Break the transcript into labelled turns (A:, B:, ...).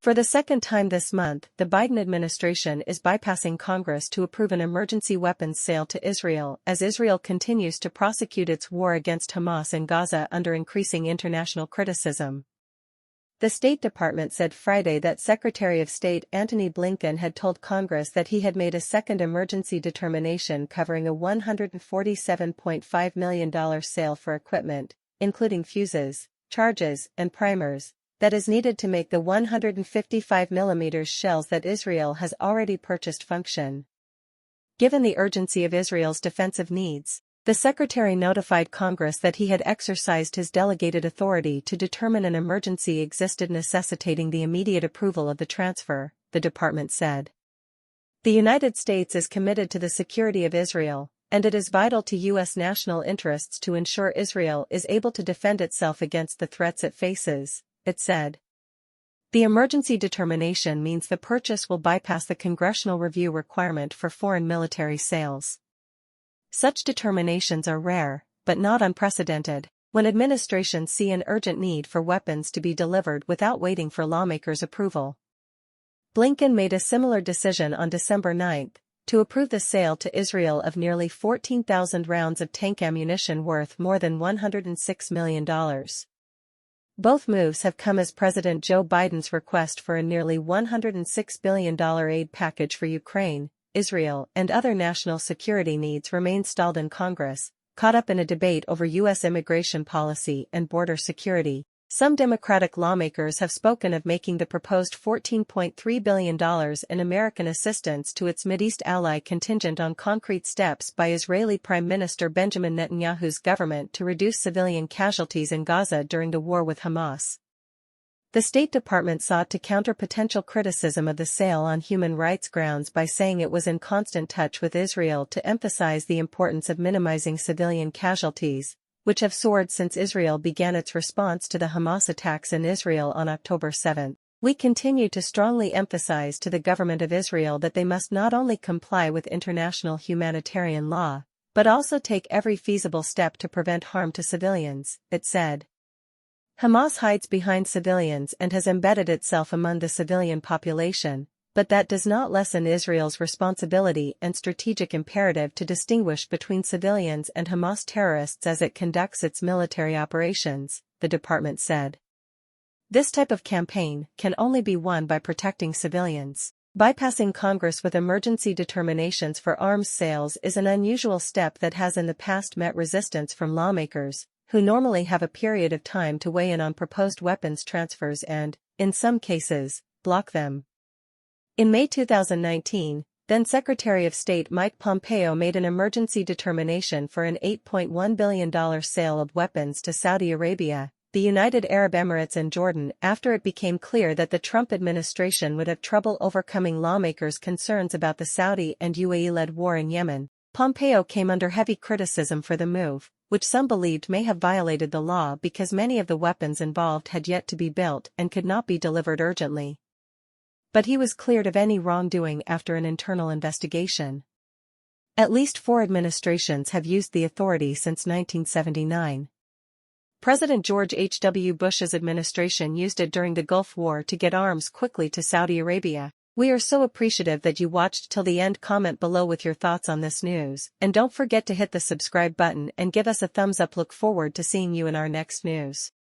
A: For the second time this month, the Biden administration is bypassing Congress to approve an emergency weapons sale to Israel as Israel continues to prosecute its war against Hamas in Gaza under increasing international criticism. The State Department said Friday that Secretary of State Antony Blinken had told Congress that he had made a second emergency determination covering a $147.5 million sale for equipment, including fuses, charges, and primers, that is needed to make the 155mm shells that Israel has already purchased function. Given the urgency of Israel's defensive needs, the Secretary notified Congress that he had exercised his delegated authority to determine an emergency existed necessitating the immediate approval of the transfer, the department said. The United States is committed to the security of Israel, and it is vital to U.S. national interests to ensure Israel is able to defend itself against the threats it faces, it said. The emergency determination means the purchase will bypass the congressional review requirement for foreign military sales. Such determinations are rare, but not unprecedented, when administrations see an urgent need for weapons to be delivered without waiting for lawmakers' approval. Blinken made a similar decision on December 9, to approve the sale to Israel of nearly 14,000 rounds of tank ammunition worth more than $106 million. Both moves have come as President Joe Biden's request for a nearly $106 billion aid package for Ukraine, Israel, and other national security needs remain stalled in Congress, caught up in a debate over U.S. immigration policy and border security. Some Democratic lawmakers have spoken of making the proposed $14.3 billion in American assistance to its Mideast ally contingent on concrete steps by Israeli Prime Minister Benjamin Netanyahu's government to reduce civilian casualties in Gaza during the war with Hamas. The State Department sought to counter potential criticism of the sale on human rights grounds by saying it was in constant touch with Israel to emphasize the importance of minimizing civilian casualties, which have soared since Israel began its response to the Hamas attacks in Israel on October 7. We continue to strongly emphasize to the government of Israel that they must not only comply with international humanitarian law, but also take every feasible step to prevent harm to civilians, it said. Hamas hides behind civilians and has embedded itself among the civilian population, but that does not lessen Israel's responsibility and strategic imperative to distinguish between civilians and Hamas terrorists as it conducts its military operations, the department said. This type of campaign can only be won by protecting civilians. Bypassing Congress with emergency determinations for arms sales is an unusual step that has in the past met resistance from lawmakers, who normally have a period of time to weigh in on proposed weapons transfers and, in some cases, block them. In May 2019, then Secretary of State Mike Pompeo made an emergency determination for an $8.1 billion sale of weapons to Saudi Arabia, the United Arab Emirates and Jordan after it became clear that the Trump administration would have trouble overcoming lawmakers' concerns about the Saudi and UAE-led war in Yemen. Pompeo came under heavy criticism for the move, which some believed may have violated the law because many of the weapons involved had yet to be built and could not be delivered urgently. But he was cleared of any wrongdoing after an internal investigation. At least 4 administrations have used the authority since 1979. President George H.W. Bush's administration used it during the Gulf War to get arms quickly to Saudi Arabia. We are so appreciative that you watched till the end. Comment below with your thoughts on this news, and don't forget to hit the subscribe button and give us a thumbs up. Look forward to seeing you in our next news.